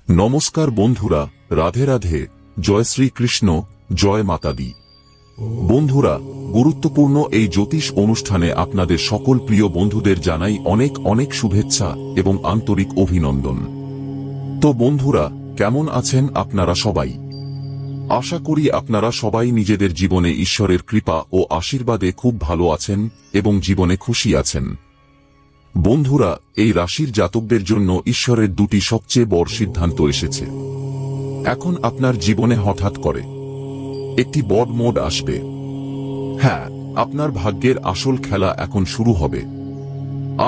নমস্কার বন্ধুরা, রাধে রাধে, জয় শ্রীকৃষ্ণ, জয় মাতা দি। বন্ধুরা, গুরুত্বপূর্ণ এই জ্যোতিষ অনুষ্ঠানে আপনাদের সকল প্রিয় বন্ধুদের জানাই অনেক অনেক শুভেচ্ছা এবং আন্তরিক অভিনন্দন। তো বন্ধুরা, কেমন আছেন আপনারা সবাই? আশা করি আপনারা সবাই নিজেদের জীবনে ঈশ্বরের কৃপা ও আশীর্বাদে খুব ভালো আছেন এবং জীবনে খুশি আছেন। বন্ধুরা, এই রাশির জাতকদের জন্য ঈশ্বরের দুটি সবচেয়ে বড় সিদ্ধান্ত এসেছে। এখন আপনার জীবনে হঠাৎ করে একটি বড় মোড় আসবে। হ্যাঁ, আপনার ভাগ্যের আসল খেলা এখন শুরু হবে।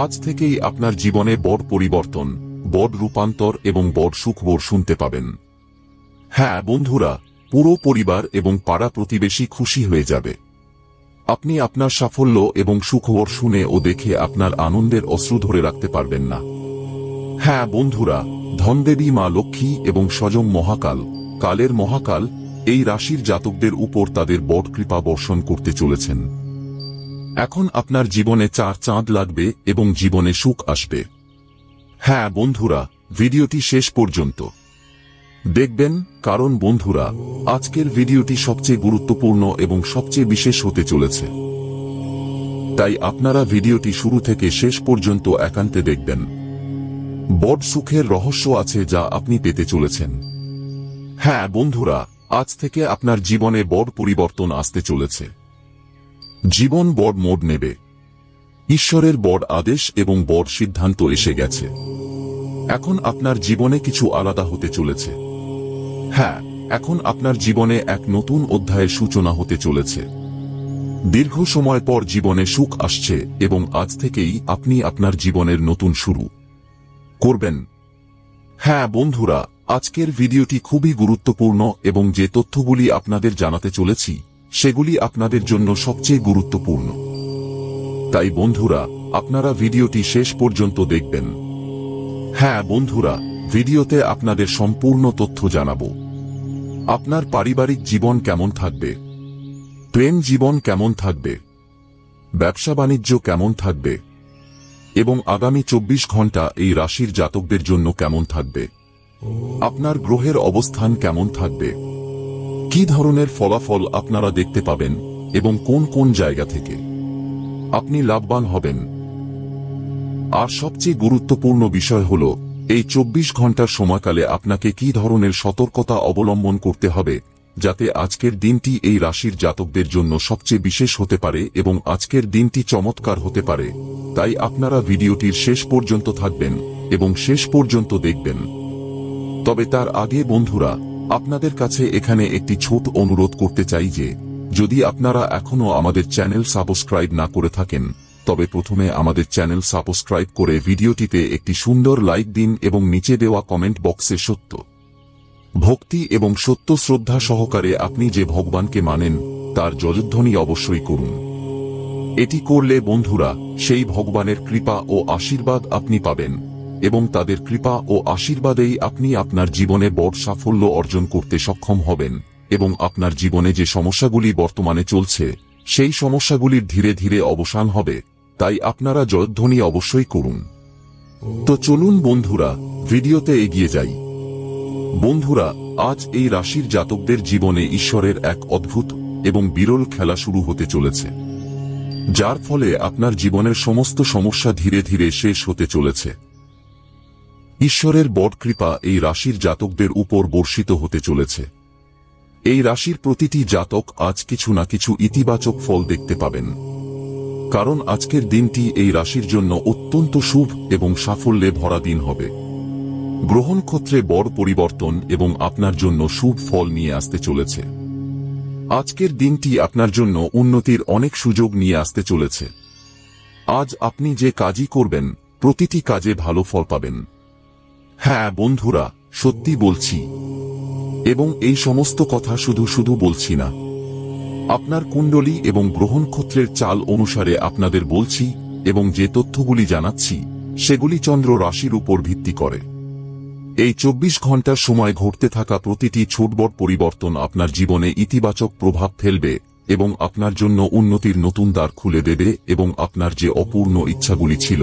আজ থেকেই আপনার জীবনে বড় পরিবর্তন, বড় রূপান্তর এবং বড় সুখবর শুনতে পাবেন। হ্যাঁ বন্ধুরা, পুরো পরিবার এবং পাড়া প্রতিবেশী খুশি হয়ে যাবে। আপনি আপনার সাফল্য এবং সুখবর শুনে ও দেখে আপনার আনন্দের অশ্রু ধরে রাখতে পারবেন না। হ্যাঁ বন্ধুরা, ধনদেবী মা লক্ষ্মী এবং স্বয়ং মহাকাল, কালের মহাকাল এই রাশির জাতকদের উপর তাদের বড় কৃপা বর্ষণ করতে চলেছেন। এখন আপনার জীবনে চার চাঁদ লাগবে এবং জীবনে সুখ আসবে। হ্যাঁ বন্ধুরা, ভিডিওটি শেষ পর্যন্ত দেখবেন, কারণ বন্ধুরা, আজকের ভিডিওটি সবচেয়ে গুরুত্বপূর্ণ এবং সবচেয়ে বিশেষ হতে চলেছে। তাই আপনারা ভিডিওটি শুরু থেকে শেষ পর্যন্ত একান্তে দেখবেন। বড় সুখের রহস্য আছে যা আপনি পেতে চলেছেন। হ্যাঁ বন্ধুরা, আজ থেকে আপনার জীবনে বড় পরিবর্তন আসতে চলেছে। জীবন বড় মোড় নেবে। ঈশ্বরের বড় আদেশ এবং বড় সিদ্ধান্ত এসে গেছে। এখন আপনার জীবনে কিছু আলাদা হতে চলেছে। হ্যাঁ, এখন আপনার জীবনে এক নতুন অধ্যায়ের সূচনা হতে চলেছে। দীর্ঘ সময় পর জীবনে সুখ আসছে এবং আজ থেকেই আপনি আপনার জীবনের নতুন শুরু করবেন। হ্যাঁ বন্ধুরা, আজকের ভিডিওটি খুবই গুরুত্বপূর্ণ এবং যে তথ্যগুলি আপনাদের জানাতে চলেছি সেগুলি আপনাদের জন্য সবচেয়ে গুরুত্বপূর্ণ। তাই বন্ধুরা, আপনারা ভিডিওটি শেষ পর্যন্ত দেখবেন। হ্যাঁ বন্ধুরা, ভিডিওতে আপনাদের সম্পূর্ণ তথ্য জানাবো। আপনার পারিবারিক জীবন কেমন থাকবে, প্রেম জীবন কেমন থাকবে, ব্যবসা বাণিজ্য কেমন থাকবে এবং আগামী 24 ঘন্টা এই রাশির জাতকদের জন্য কেমন থাকবে। আপনার গ্রহের অবস্থান কেমন থাকবে, কি ধরনের ফলাফল আপনারা দেখতে পাবেন এবং কোন কোন জায়গা থেকে আপনি লাভবান হবেন। আর সবচেয়ে গুরুত্বপূর্ণ বিষয় হল, এই 24 ঘন্টার সময়কালে আপনাকে কি ধরনের সতর্কতা অবলম্বন করতে হবে যাতে আজকের দিনটি এই রাশির জাতকদের জন্য সবচেয়ে বিশেষ হতে পারে এবং আজকের দিনটি চমৎকার হতে পারে। তাই আপনারা ভিডিওটির শেষ পর্যন্ত থাকবেন এবং শেষ পর্যন্ত দেখবেন। তবে তার আগে বন্ধুরা, আপনাদের কাছে এখানে একটি ছোট অনুরোধ করতে চাই যে, যদি আপনারা এখনো আমাদের চ্যানেল সাবস্ক্রাইব না করে থাকেন তবে প্রথমে আমাদের চ্যানেল সাবস্ক্রাইব করে ভিডিওটিতে একটি সুন্দর লাইক দিন এবং নিচে দেওয়া কমেন্ট বক্সে সত্য, ভক্তি এবং সত্য শ্রদ্ধা সহকারে আপনি যে ভগবানকে মানেন তার জয়ধ্বনি অবশ্যই করুন। এটি করলে বন্ধুরা, সেই ভগবানের কৃপা ও আশীর্বাদ আপনি পাবেন এবং তাদের কৃপা ও আশীর্বাদেই আপনি আপনার জীবনে বড় সাফল্য অর্জন করতে সক্ষম হবেন এবং আপনার জীবনে যে সমস্যাগুলি বর্তমানে চলছে সেই সমস্যাগুলির ধীরে ধীরে অবসান হবে। তাই আপনারা জয়ধ্বনি অবশ্যই করুন। তো চলুন বন্ধুরা, ভিডিওতে এগিয়ে যাই। বন্ধুরা, আজ এই রাশির জাতকদের জীবনে ঈশ্বরের এক অদ্ভুত এবং বিরল খেলা শুরু হতে চলেছে, যার ফলে আপনার জীবনের সমস্ত সমস্যা ধীরে ধীরে শেষ হতে চলেছে। ঈশ্বরের বড় কৃপা এই রাশির জাতকদের উপর বর্ষিত হতে চলেছে। এই রাশির প্রতিটি জাতক আজ কিছু না কিছু ইতিবাচক ফল দেখতে পাবেন, কারণ আজকের দিনটি এই রাশির জন্য অত্যন্ত শুভ এবং সাফল্যে ভরা দিন হবে। গ্রহনক্ষত্রে বড় পরিবর্তন এবং আপনার জন্য শুভ ফল নিয়ে আসতে চলেছে। আজকের দিনটি আপনার জন্য উন্নতির অনেক সুযোগ নিয়ে আসতে চলেছে। আজ আপনি যে কাজই করবেন প্রতিটি কাজে ভালো ফল পাবেন। হ্যাঁ বন্ধুরা, সত্যি বলছি এবং এই সমস্ত কথা শুধু শুধু বলছি না। আপনার কুণ্ডলী এবং গ্রহনক্ষত্রের চাল অনুসারে আপনাদের বলছি এবং যে তথ্যগুলি জানাচ্ছি সেগুলি চন্দ্র রাশির উপর ভিত্তি করে। এই 24 ঘন্টার সময় ঘটতে থাকা প্রতিটি ছোট বড় পরিবর্তন আপনার জীবনে ইতিবাচক প্রভাব ফেলবে এবং আপনার জন্য উন্নতির নতুন দ্বার খুলে দেবে এবং আপনার যে অপূর্ণ ইচ্ছাগুলি ছিল,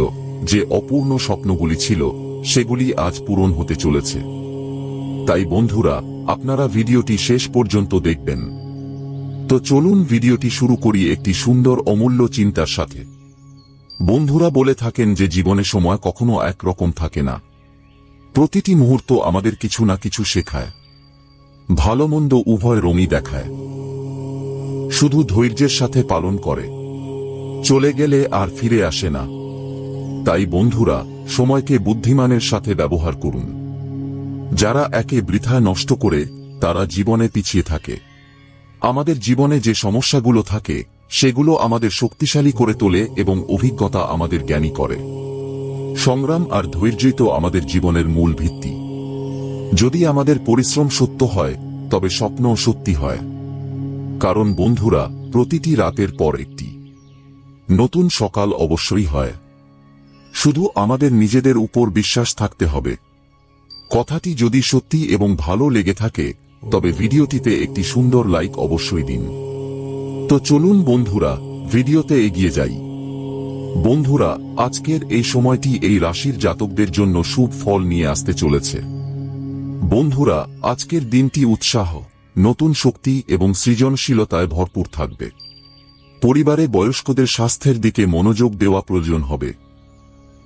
যে অপূর্ণ স্বপ্নগুলি ছিল, সেগুলি আজ পূরণ হতে চলেছে। তাই বন্ধুরা, আপনারা ভিডিওটি শেষ পর্যন্ত দেখবেন। তো চলুন ভিডিওটি শুরু করি একটি সুন্দর অমূল্য চিন্তার সাথে। বন্ধুরা বলে থাকেন যে জীবনে সময় কখনো একরকম থাকে না। প্রতিটি মুহূর্ত আমাদের কিছু না কিছু শেখায়, ভালো মন্দ উভয় রঙই দেখায়, শুধু ধৈর্যের সাথে পালন করে। চলে গেলে আর ফিরে আসে না। তাই বন্ধুরা, সময়কে বুদ্ধিমানের সাথে ব্যবহার করুন। যারা একে বৃথা নষ্ট করে তারা জীবনে পিছিয়ে থাকে। আমাদের জীবনে যে সমস্যাগুলো থাকে সেগুলো আমাদের শক্তিশালী করে তোলে এবং অভিজ্ঞতা আমাদের জ্ঞানী করে। সংগ্রাম আর ধৈর্যই তো আমাদের জীবনের মূল ভিত্তি। যদি আমাদের পরিশ্রম সত্য হয় তবে স্বপ্নও সত্যি হয়। কারণ বন্ধুরা, প্রতিটি রাতের পর একটি নতুন সকাল অবশ্যই হয়। শুধু আমাদের নিজেদের উপর বিশ্বাস থাকতে হবে। কথাটি যদি সত্যি এবং ভালো লেগে থাকে তবে ভিডিওটিতে একটি সুন্দর লাইক অবশ্যই দিন। তো চলুন বন্ধুরা, ভিডিওতে এগিয়ে যাই। বন্ধুরা, আজকের এই সময়টি এই রাশির জাতকদের জন্য শুভ ফল নিয়ে আসতে চলেছে। বন্ধুরা, আজকের দিনটি উৎসাহ, নতুন শক্তি এবং সৃজনশীলতায় ভরপুর থাকবে। পরিবারে বয়স্কদের স্বাস্থ্যের দিকে মনোযোগ দেওয়া প্রয়োজন হবে।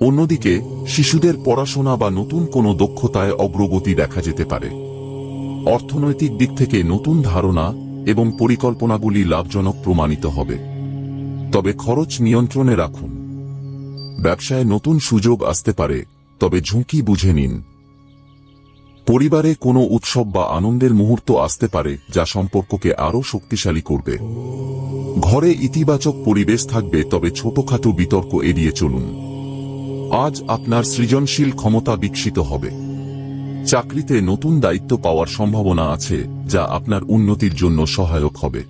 অন্যদিকে শিশুদের পড়াশোনা বা নতুন কোনো দক্ষতায় অগ্রগতি দেখা যেতে পারে। অর্থনৈতিক দিক থেকে নতুন ধারণা এবং পরিকল্পনাগুলি লাভজনক প্রমাণিত হবে। তবে খরচ নিয়ন্ত্রণে রাখুন। ব্যবসায় নতুন সুযোগ আসতে পারে, তবে ঝুঁকি বুঝে নিন। পরিবারে কোনো উৎসব বা আনন্দের মুহূর্ত আসতে পারে যা সম্পর্ককে আরও শক্তিশালী করবে। ঘরে ইতিবাচক পরিবেশ থাকবে, তবে ছোটখাটো বিতর্ক এড়িয়ে চলুন। আজ আপনার সৃজনশীল ক্ষমতা বিকশিত হবে। চাকরিতে নতুন দায়িত্ব পাওয়ার সম্ভাবনা আছে যা আপনার উন্নতির জন্য সহায়ক হবে।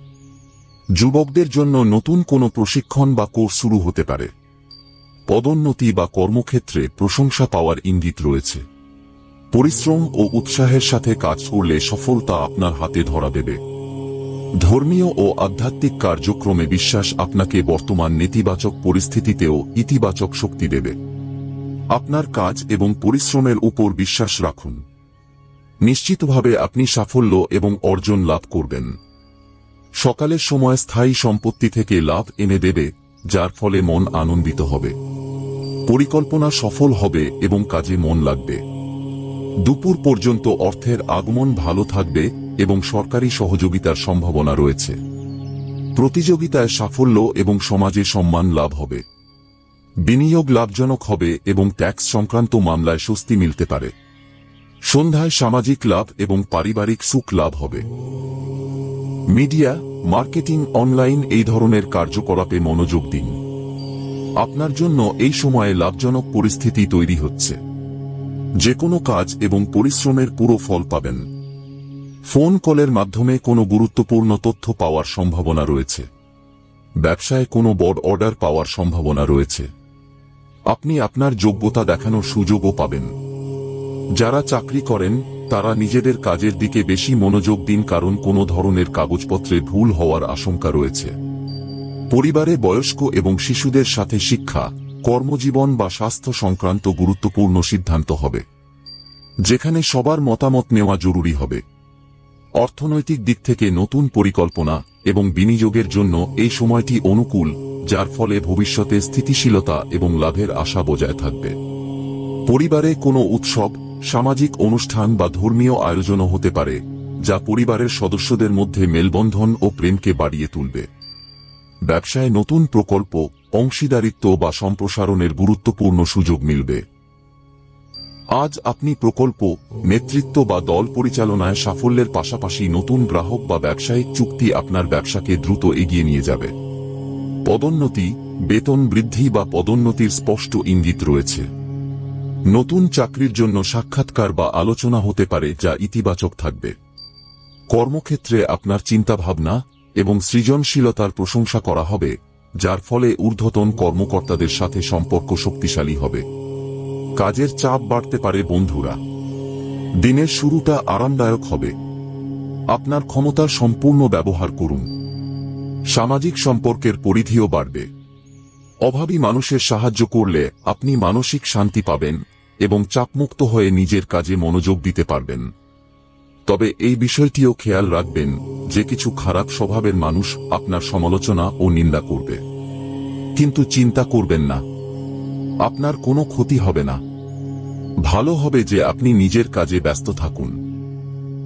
যুবকদের জন্য নতুন কোনো প্রশিক্ষণ বা কোর্স শুরু হতে পারে। পদোন্নতি বা কর্মক্ষেত্রে প্রশংসা পাওয়ার ইঙ্গিত রয়েছে। পরিশ্রম ও উৎসাহের সাথে কাজ করলে সফলতা আপনার হাতে ধরা দেবে। ধর্মীয় ও আধ্যাত্মিক কার্যক্রমে বিশ্বাস আপনাকে বর্তমান নেতিবাচক পরিস্থিতিতেও ইতিবাচক শক্তি দেবে। আপনার কাজ এবং পরিশ্রমের উপর বিশ্বাস রাখুন। নিশ্চিতভাবে আপনি সাফল্য এবং অর্জন লাভ করবেন। সকালের সময় স্থায়ী সম্পত্তি থেকে লাভ এনে দেবে, যার ফলে মন আনন্দিত হবে। পরিকল্পনা সফল হবে এবং কাজে মন লাগবে। দুপুর পর্যন্ত অর্থের আগমন ভালো থাকবে এবং সরকারি সহযোগিতার সম্ভাবনা রয়েছে। প্রতিযোগিতায় সাফল্য এবং সমাজে সম্মান লাভ হবে। বিনিয়োগ লাভজনক হবে এবং ট্যাক্স সংক্রান্ত মামলায় স্বস্তি মিলতে পারে। সন্ধ্যায় সামাজিক লাভ এবং পারিবারিক সুখ লাভ হবে। মিডিয়া, মার্কেটিং, অনলাইন এই ধরনের কার্যকলাপে মনোযোগ দিন। আপনার জন্য এই সময়ে লাভজনক পরিস্থিতি তৈরি হচ্ছে। যে কোনো কাজ এবং পরিশ্রমের পুরো ফল পাবেন। ফোন কলের মাধ্যমে কোনো গুরুত্বপূর্ণ তথ্য পাওয়ার সম্ভাবনা রয়েছে। ব্যবসায় কোনো বড় অর্ডার পাওয়ার সম্ভাবনা রয়েছে। আপনি আপনার যোগ্যতা দেখানোর সুযোগও পাবেন। যারা চাকরি করেন তারা নিজেদের কাজের দিকে বেশি মনোযোগ দিন, কারণ কোনো ধরনের কাগজপত্রে ভুল হওয়ার আশঙ্কা রয়েছে। পরিবারে বয়স্ক এবং শিশুদের সাথে শিক্ষা, কর্মজীবন বা স্বাস্থ্য সংক্রান্ত গুরুত্বপূর্ণ সিদ্ধান্ত হবে, যেখানে সবার মতামত নেওয়া জরুরি হবে। অর্থনৈতিক দিক থেকে নতুন পরিকল্পনা এবং বিনিয়োগের জন্য এই সময়টি অনুকূল, যার ফলে ভবিষ্যতে স্থিতিশীলতা এবং লাভের আশা বজায় থাকবে। পরিবারে কোনো উৎসব, সামাজিক অনুষ্ঠান বা ধর্মীয় আয়োজনও হতে পারে, যা পরিবারের সদস্যদের মধ্যে মেলবন্ধন ও প্রেমকে বাড়িয়ে তুলবে। ব্যবসায় নতুন প্রকল্প, অংশীদারিত্ব বা সম্প্রসারণের গুরুত্বপূর্ণ সুযোগ মিলবে। আজ আপনি প্রকল্প, নেতৃত্ব বা দল পরিচালনায় সাফল্যের পাশাপাশি নতুন গ্রাহক বা ব্যবসায়িক চুক্তি আপনার ব্যবসাকে দ্রুত এগিয়ে নিয়ে যাবে। পদোন্নতি, বেতন বৃদ্ধি বা পদোন্নতির স্পষ্ট ইঙ্গিত রয়েছে। নতুন চাকরির জন্য সাক্ষাৎকার বা আলোচনা হতে পারে যা ইতিবাচক থাকবে। কর্মক্ষেত্রে আপনার চিন্তাভাবনা এবং সৃজনশীলতার প্রশংসা করা হবে, যার ফলে ঊর্ধ্বতন কর্মকর্তাদের সাথে সম্পর্ক শক্তিশালী হবে। কাজের চাপ বাড়তে পারে বন্ধুরা। দিনের শুরুটা আরামদায়ক হবে। আপনার ক্ষমতার সম্পূর্ণ ব্যবহার করুন। সামাজিক সম্পর্কের পরিধিও বাড়বে। অভাবী মানুষের সাহায্য করলে আপনি মানসিক শান্তি পাবেন এবং চাপমুক্ত হয়ে নিজের কাজে মনোযোগ দিতে পারবেন। তবে এই বিষয়টিও খেয়াল রাখবেন যে কিছু খারাপ স্বভাবের মানুষ আপনার সমালোচনা ও নিন্দা করবে, কিন্তু চিন্তা করবেন না, আপনার কোনো ক্ষতি হবে না। ভালো হবে যে আপনি নিজের কাজে ব্যস্ত থাকুন।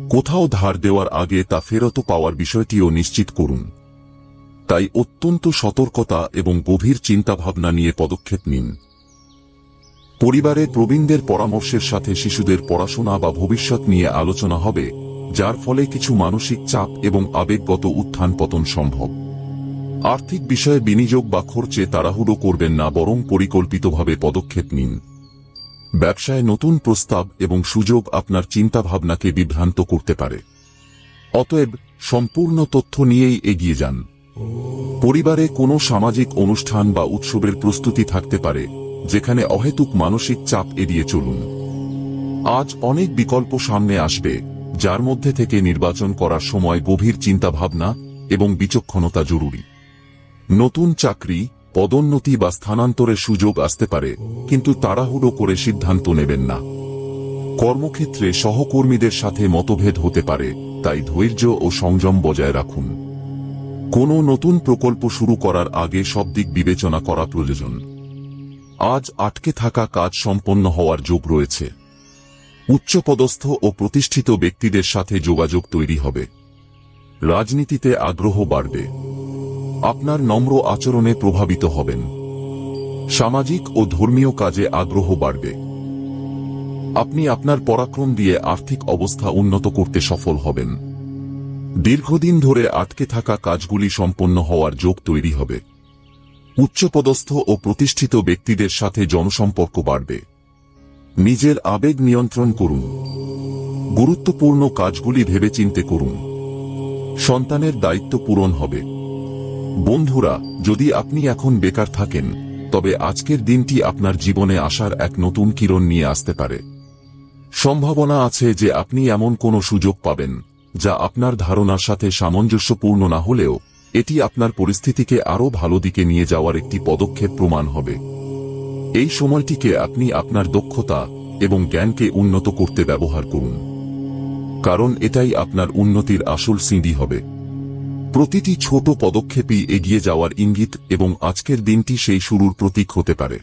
কোথাও ধার দেওয়ার আগে তা ফেরত পাওয়ার বিষয়টিও নিশ্চিত করুন। তাই অত্যন্ত সতর্কতা এবং গভীর চিন্তাভাবনা নিয়ে পদক্ষেপ নিন। পরিবারের প্রবীণদের পরামর্শের সাথে শিশুদের পড়াশোনা বা ভবিষ্যৎ নিয়ে আলোচনা হবে, যার ফলে কিছু মানসিক চাপ এবং আবেগগত উত্থান পতন সম্ভব। আর্থিক বিষয়ে বিনিয়োগ বা খরচে তাড়াহুড়ো করবেন না, বরং পরিকল্পিতভাবে পদক্ষেপ নিন। ব্যবসায় নতুন প্রস্তাব এবং সুযোগ আপনার চিন্তাভাবনাকে বিভ্রান্ত করতে পারে। অতএব সম্পূর্ণ তথ্য নিয়েই এগিয়ে যান। পরিবারে কোনো সামাজিক অনুষ্ঠান বা উৎসবের প্রস্তুতি থাকতে পারে, যেখানে অহেতুক মানসিক চাপ এড়িয়ে চলুন। আজ অনেক বিকল্প সামনে আসবে, যার মধ্যে থেকে নির্বাচন করার সময় গভীর চিন্তাভাবনা এবং বিচক্ষণতা জরুরি। নতুন চাকরি, পদোন্নতি বা স্থানান্তরের সুযোগ আসতে পারে, কিন্তু তাড়াহুড়ো করে সিদ্ধান্ত নেবেন না। কর্মক্ষেত্রে সহকর্মীদের সাথে মতভেদ হতে পারে, তাই ধৈর্য ও সংযম বজায় রাখুন। কোনো নতুন প্রকল্প শুরু করার আগে সব দিক বিবেচনা করা প্রয়োজন। আজ আটকে থাকা কাজ সম্পন্ন হওয়ার যোগ রয়েছে। উচ্চপদস্থ ও প্রতিষ্ঠিত ব্যক্তিদের সাথে যোগাযোগ তৈরি হবে। রাজনীতিতে আগ্রহ বাড়বে। আপনার নম্র আচরণে প্রভাবিত হবেন। সামাজিক ও ধর্মীয় কাজে আগ্রহ বাড়বে। আপনি আপনার পরাক্রম দিয়ে আর্থিক অবস্থা উন্নত করতে সফল হবেন। দীর্ঘদিন ধরে আটকে থাকা কাজগুলি সম্পন্ন হওয়ার যোগ তৈরি হবে। উচ্চপদস্থ ও প্রতিষ্ঠিত ব্যক্তিদের সাথে জনসম্পর্ক বাড়বে। নিজের আবেগ নিয়ন্ত্রণ করুন। গুরুত্বপূর্ণ কাজগুলি ভেবেচিন্তে করুন। সন্তানের দায়িত্ব পূরণ হবে। বন্ধুরা, যদি আপনি এখন বেকার থাকেন, তবে আজকের দিনটি আপনার জীবনে আসার এক নতুন কিরণ নিয়ে আসতে পারে। সম্ভাবনা আছে যে আপনি এমন কোনো সুযোগ পাবেন, যা আপনার ধারণার সাথে সামঞ্জস্যপূর্ণ না হলেও এটি আপনার পরিস্থিতিকে আরও ভালো দিকে নিয়ে যাওয়ার একটি পদক্ষেপ প্রমাণ হবে। এই সময়টিকে আপনি আপনার দক্ষতা এবং জ্ঞানকে উন্নত করতে ব্যবহার করুন, কারণ এটাই আপনার উন্নতির আসল সিঁড়ি হবে। প্রতিটি ছোট পদক্ষেপই এগিয়ে যাওয়ার ইঙ্গিত, এবং আজকের দিনটি সেই শুরুর প্রতীক হতে পারে।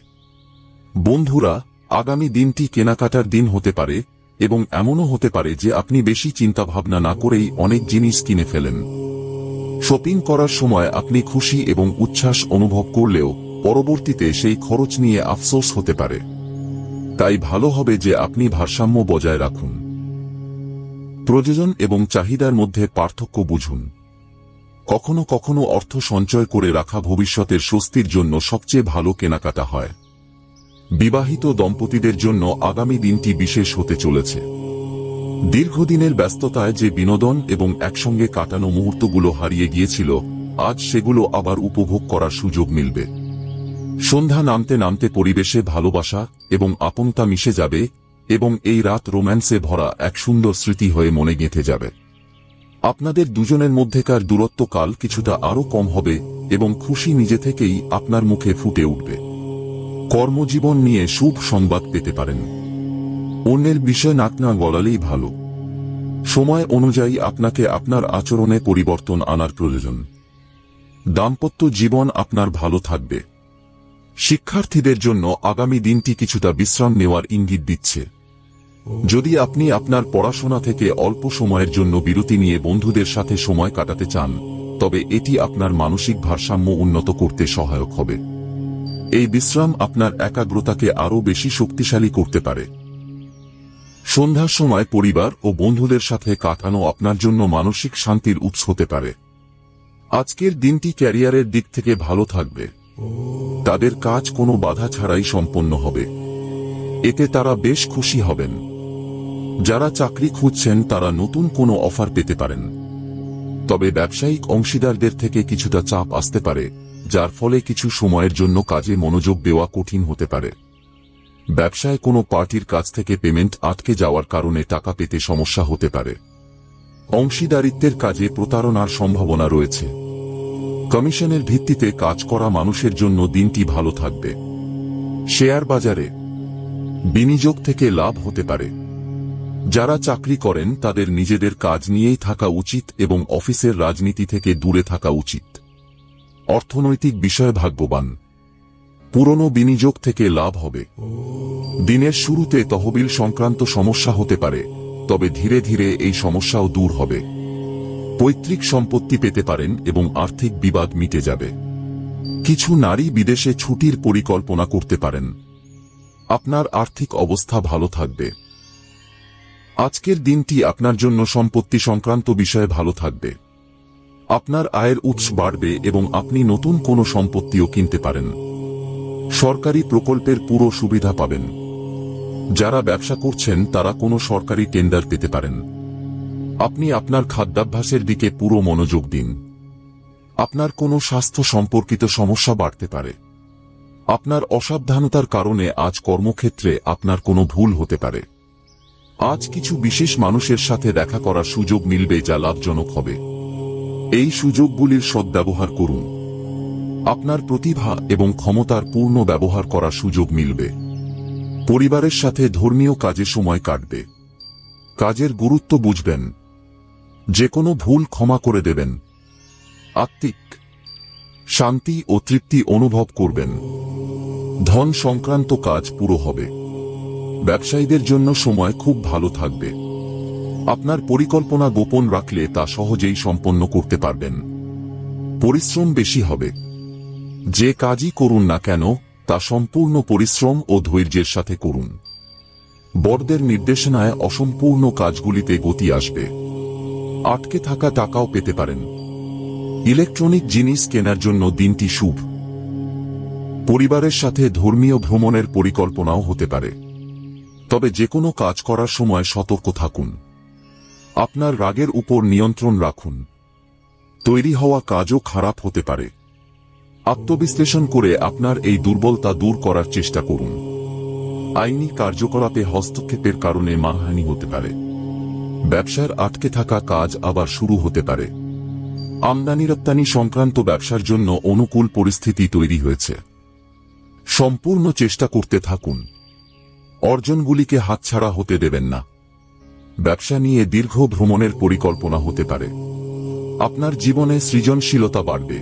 বন্ধুরা, আগামী দিনটি কেনাকাটার দিন হতে পারে, এবং এমনও হতে পারে যে আপনি বেশি চিন্তাভাবনা না করেই অনেক জিনিস কিনে ফেলেন। শপিং করার সময় আপনি খুশি এবং উচ্ছ্বাস অনুভব করলেও পরবর্তীতে সেই খরচ নিয়ে আফসোস হতে পারে। তাই ভালো হবে যে আপনি ভারসাম্য বজায় রাখুন। প্রয়োজন এবং চাহিদার মধ্যে পার্থক্য বুঝুন। কখনো কখনো অর্থ সঞ্চয় করে রাখা ভবিষ্যতের স্বস্তির জন্য সবচেয়ে ভালো কেনাকাটা হয়। বিবাহিত দম্পতিদের জন্য আগামী দিনটি বিশেষ হতে চলেছে। দীর্ঘদিনের ব্যস্ততায় যে বিনোদন এবং একসঙ্গে কাটানো মুহূর্তগুলো হারিয়ে গিয়েছিল, আজ সেগুলো আবার উপভোগ করার সুযোগ মিলবে। সন্ধ্যা নামতে নামতে পরিবেশে ভালোবাসা এবং আপনতা মিশে যাবে, এবং এই রাত রোম্যান্সে ভরা এক সুন্দর স্মৃতি হয়ে মনে গেঁথে যাবে। আপনাদের দুজনের মধ্যেকার দূরত্ব কাল কিছুটা আরও কম হবে, এবং খুশি নিজে থেকেই আপনার মুখে ফুটে উঠবে। কর্মজীবন নিয়ে শুভ সংবাদ পেতে পারেন। অন্যের বিষয় নাক না গলালেই ভালো। সময় অনুযায়ী আপনাকে আপনার আচরণে পরিবর্তন আনার প্রয়োজন। দাম্পত্য জীবন আপনার ভালো থাকবে। শিক্ষার্থীদের জন্য আগামী দিনটি কিছুটা বিশ্রাম নেওয়ার ইঙ্গিত দিচ্ছে। যদি আপনি আপনার পড়াশোনা থেকে অল্প সময়ের জন্য বিরতি নিয়ে বন্ধুদের সাথে সময় কাটাতে চান, তবে এটি আপনার মানসিক ভারসাম্য উন্নত করতে সহায়ক হবে। এই বিশ্রাম আপনার একাগ্রতাকে আরও বেশি শক্তিশালী করতে পারে। সন্ধ্যার সময় পরিবার ও বন্ধুদের সাথে কাটানো আপনার জন্য মানসিক শান্তির উৎস হতে পারে। আজকের দিনটি ক্যারিয়ারের দিক থেকে ভালো থাকবে। তাদের কাজ কোনো বাধা ছাড়াই সম্পন্ন হবে। এতে তারা বেশ খুশি হবেন। যারা চাকরি খুঁজছেন তারা নতুন কোনো অফার পেতে পারেন। তবে ব্যবসায়িক অংশীদারদের থেকে কিছুটা চাপ আসতে পারে, যার ফলে কিছু সময়ের জন্য কাজে মনোযোগ দেওয়া কঠিন হতে পারে। ব্যবসায় কোনো পার্টির কাছ থেকে পেমেন্ট আটকে যাওয়ার কারণে টাকা পেতে সমস্যা হতে পারে। অংশীদারিত্বের কাজে প্রতারণার সম্ভাবনা রয়েছে। কমিশনের ভিত্তিতে কাজ করা মানুষের জন্য দিনটি ভালো থাকবে। শেয়ার বাজারে বিনিয়োগ থেকে লাভ হতে পারে। যারা চাকরি করেন তাদের নিজেদের কাজ নিয়েই থাকা উচিত এবং অফিসের রাজনীতি থেকে দূরে থাকা উচিত। অর্থনৈতিক বিষয়ে ভাগ্যবান। পুরনো বিনিয়োগ থেকে লাভ হবে। দিনের শুরুতে তহবিল সংক্রান্ত সমস্যা হতে পারে, তবে ধীরে ধীরে এই সমস্যাও দূর হবে। পৈতৃক সম্পত্তি পেতে পারেন এবং আর্থিক বিবাদ মিটে যাবে। কিছু নারী বিদেশে ছুটির পরিকল্পনা করতে পারেন। আপনার আর্থিক অবস্থা ভালো থাকবে। আজকের দিনটি আপনার জন্য সম্পত্তি সংক্রান্ত বিষয়ে ভালো থাকবে। আপনার আয়ের উৎস বাড়বে এবং আপনি নতুন কোনো সম্পত্তিও কিনতে পারেন। সরকারি প্রকল্পের পুরো সুবিধা পাবেন। যারা ব্যবসা করছেন তারা কোনো সরকারি টেন্ডার পেতে পারেন। আপনি আপনার খাদ্যাভ্যাসের দিকে পুরো মনোযোগ দিন। আপনার কোনো স্বাস্থ্য সম্পর্কিত সমস্যা বাড়তে পারে। আপনার অসাবধানতার কারণে আজ কর্মক্ষেত্রে আপনার কোনো ভুল হতে পারে। আজ কিছু বিশেষ মানুষের সাথে দেখা করার সুযোগ মিলবে যা লাভজনক হবে। এই সুযোগগুলির সদ্ব্যবহার করুন। আপনার প্রতিভা এবং ক্ষমতার পূর্ণ ব্যবহার করার সুযোগ মিলবে। পরিবারের সাথে ধর্মীয় কাজে সময় কাটবে। কাজের গুরুত্ব বুঝবেন। যে কোনো ভুল ক্ষমা করে দেবেন। আত্মিক শান্তি ও তৃপ্তি অনুভব করবেন। ধন সংক্রান্ত কাজ পুরো হবে। ব্যবসায়ীদের জন্য সময় খুব ভালো থাকবে। আপনার পরিকল্পনা গোপন রাখলে তা সহজেই সম্পন্ন করতে পারবেন। পরিশ্রম বেশি হবে। যে কাজই করুন না কেন তা সম্পূর্ণ পরিশ্রম ও ধৈর্যের সাথে করুন। বড়দের নির্দেশনায় অসম্পূর্ণ কাজগুলিতে গতি আসবে। আটকে থাকা টাকাও পেতে পারেন। ইলেকট্রনিক জিনিস কেনার জন্য দিনটি শুভ। পরিবারের সাথে ধর্মীয় ভ্রমণের পরিকল্পনাও হতে পারে। তবে যে কোনো কাজ করার সময় সতর্ক থাকুন। আপনার রাগের উপর নিয়ন্ত্রণ রাখুন। তৈরি হওয়া কাজও খারাপ হতে পারে। আত্মবিশ্লেষণ করে আপনার এই দুর্বলতা দূর করার চেষ্টা করুন। আইনি কার্যকলাপে হস্তক্ষেপের কারণে মানহানি হতে পারে। ব্যবসার আটকে থাকা কাজ আবার শুরু হতে পারে। আমদানি রপ্তানি সংক্রান্ত ব্যবসার জন্য অনুকূল পরিস্থিতি তৈরি হয়েছে। সম্পূর্ণ চেষ্টা করতে থাকুন। অর্জনগুলিকে হাতছাড়া হতে দেবেন না। ব্যবসা নিয়ে দীর্ঘ ভ্রমণের পরিকল্পনা হতে পারে। আপনার জীবনে সৃজনশীলতা বাড়বে।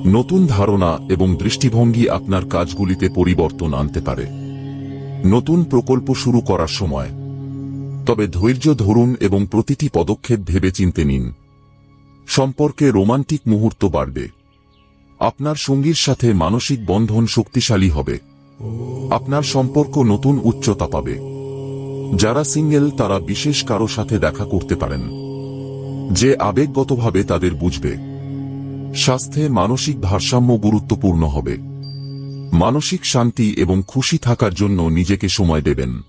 নতুন ধারণা এবং দৃষ্টিভঙ্গি আপনার কাজগুলিতে পরিবর্তন আনতে পারে। নতুন প্রকল্প শুরু করার সময়। তবে ধৈর্য ধরুন এবং প্রতিটি পদক্ষেপ ভেবেচিন্তে নিন। সম্পর্কে রোমান্টিক মুহূর্ত বাড়বে। আপনার সঙ্গীর সাথে মানসিক বন্ধন শক্তিশালী হবে। আপনার সম্পর্ক নতুন উচ্চতা পাবে। যারা সিঙ্গেল তারা বিশেষ কারো সাথে দেখা করতে পারেন, যে আবেগগতভাবে তাদের বুঝবে। স্বাস্থ্যে মানসিক ভারসাম্য গুরুত্বপূর্ণ হবে। মানসিক শান্তি এবং খুশি থাকার জন্য নিজেকে সময় দেবেন।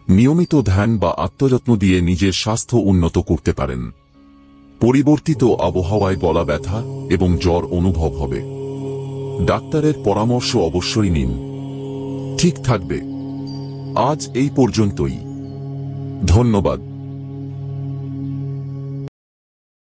নিয়মিত ধ্যান বা আত্মযত্ন দিয়ে নিজের স্বাস্থ্য উন্নত করতে পারেন। পরিবর্তিত আবহাওয়ায় গলা ব্যথা এবং জ্বর অনুভব হবে। ডাক্তারের পরামর্শ অবশ্যই নিন। ঠিক থাকবে। আজ এই পর্যন্তই। ধন্যবাদ।